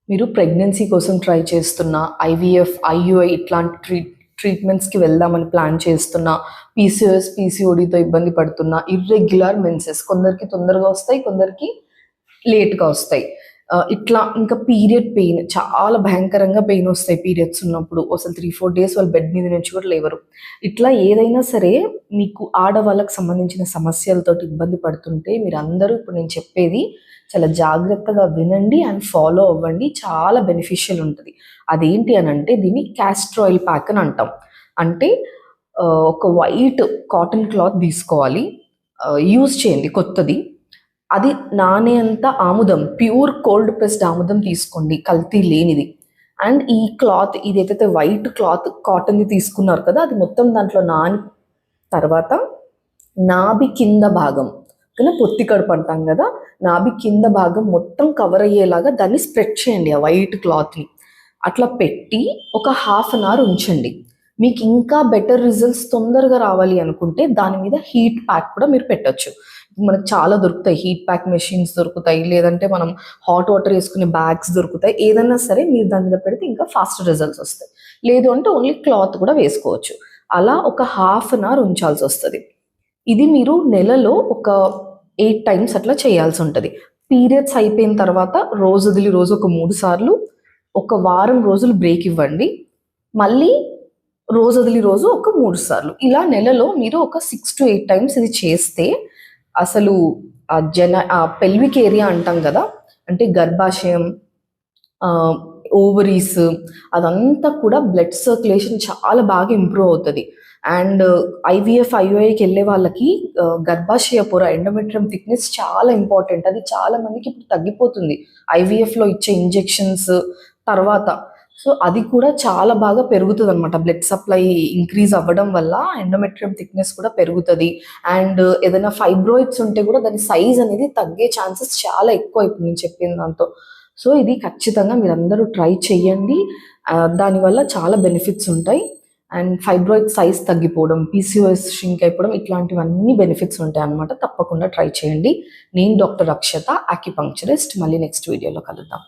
మీరు ప్రెగ్నెన్సీ కోసం ట్రై చేస్తున్నా, ఐవీఎఫ్, ఐయుఐ ఇట్లాంటి ట్రీట్మెంట్స్కి వెళ్దామని ప్లాన్ చేస్తున్నా, పీసీఓఎస్, పీసీఓడితో ఇబ్బంది పడుతున్నా, ఇర్రెగ్యులర్ మెన్సెస్ కొందరికి తొందరగా వస్తాయి, కొందరికి లేట్గా వస్తాయి. ఇట్లా ఇంకా పీరియడ్ పెయిన్ చాలా భయంకరంగా పెయిన్ వస్తాయి పీరియడ్స్ ఉన్నప్పుడు. అసలు 3-4 డేస్ వాళ్ళు బెడ్ మీద నుంచి కూడా లేవరు. ఇట్లా ఏదైనా సరే మీకు ఆడవాళ్ళకి సంబంధించిన సమస్యలతోటి ఇబ్బంది పడుతుంటే మీరందరూ ఇప్పుడు నేను చెప్పేది చాలా జాగ్రత్తగా వినండి అండ్ ఫాలో అవ్వండి. చాలా బెనిఫిషియల్ ఉంటుంది. అదేంటి అని అంటే దీన్ని క్యాస్టర్ ఆయిల్ ప్యాక్ అని అంటాం. అంటే ఒక వైట్ కాటన్ క్లాత్ తీసుకోవాలి, యూజ్ చేయండి కొత్తది. అది నానేంత ఆముదం, ప్యూర్ కోల్డ్ ప్రెస్డ్ ఆముదం తీసుకోండి, కల్తీ లేనిది. అండ్ ఈ క్లాత్ ఇదైతే వైట్ క్లాత్ కాటన్ది తీసుకున్నారు కదా, అది మొత్తం దాంట్లో నాని తర్వాత నాభి కింద భాగం కానీ పొత్తి కడుపు అంటాం కదా, నాభి కింద భాగం మొత్తం కవర్ అయ్యేలాగా దాన్ని స్ప్రెడ్ చేయండి ఆ వైట్ క్లాత్ని. అట్లా పెట్టి ఒక హాఫ్ అన్ అవర్ ఉంచండి. మీకు ఇంకా బెటర్ రిజల్ట్స్ తొందరగా రావాలి అనుకుంటే దాని మీద హీట్ ప్యాక్ కూడా మీరు పెట్టచ్చు. మనకు చాలా దొరుకుతాయి, హీట్ ప్యాక్ మెషిన్స్ దొరుకుతాయి, లేదంటే మనం హాట్ వాటర్ వేసుకునే బ్యాగ్స్ దొరుకుతాయి. ఏదైనా సరే మీరు దాని మీద పెడితే ఇంకా ఫాస్ట్ రిజల్ట్స్ వస్తాయి. లేదు అంటే ఓన్లీ క్లాత్ కూడా వేసుకోవచ్చు. అలా ఒక హాఫ్ అన్ అవర్ ఉంచాల్సి వస్తుంది. ఇది మీరు నెలలో ఒక 8 టైమ్స్ అట్లా చేయాల్సి ఉంటుంది. పీరియడ్స్ అయిపోయిన తర్వాత రోజు వదిలి రోజు ఒక 3 సార్లు, ఒక వారం రోజులు బ్రేక్ ఇవ్వండి, మళ్ళీ రోజు వదిలి రోజు ఒక 3 సార్లు. ఇలా నెలలో మీరు ఒక 6 to 8 టైమ్స్ ఇది చేస్తే అసలు ఆ పెల్విక్ ఏరియా అంటాం కదా, అంటే గర్భాశయం, ఓవరీస్, అదంతా కూడా బ్లడ్ సర్క్యులేషన్ చాలా బాగా ఇంప్రూవ్ అవుతుంది. అండ్ ఐవీఎఫ్, ఐయుఐకి వెళ్ళే వాళ్ళకి గర్భాశయ పొర, ఎండోమెట్రియం థిక్నెస్ చాలా ఇంపార్టెంట్. అది చాలా మందికి ఇప్పుడు తగ్గిపోతుంది ఐవీఎఫ్లో ఇచ్చే ఇంజెక్షన్స్ తర్వాత. సో అది కూడా చాలా బాగా పెరుగుతుంది అనమాట. బ్లడ్ సప్లై ఇంక్రీజ్ అవ్వడం వల్ల ఎండోమెట్రియం థిక్నెస్ కూడా పెరుగుతుంది. అండ్ ఏదైనా ఫైబ్రాయిడ్స్ ఉంటే కూడా దాని సైజ్ అనేది తగ్గే ఛాన్సెస్ చాలా ఎక్కువ ఇప్పుడు నేను చెప్పిన దాంతో. సో ఇది ఖచ్చితంగా మీరందరూ ట్రై చేయండి. దానివల్ల చాలా బెనిఫిట్స్ ఉంటాయి. అండ్ ఫైబ్రాయిడ్ సైజ్ తగ్గిపోవడం, పీసీఓఎస్ షింక్ అయిపోవడం, ఇట్లాంటివన్నీ బెనిఫిట్స్ ఉంటాయి అన్నమాట. తప్పకుండా ట్రై చేయండి. నేను డాక్టర్ అక్షత, ఆక్యుపంక్చరిస్ట్. మళ్ళీ నెక్స్ట్ వీడియోలో కలుద్దాం.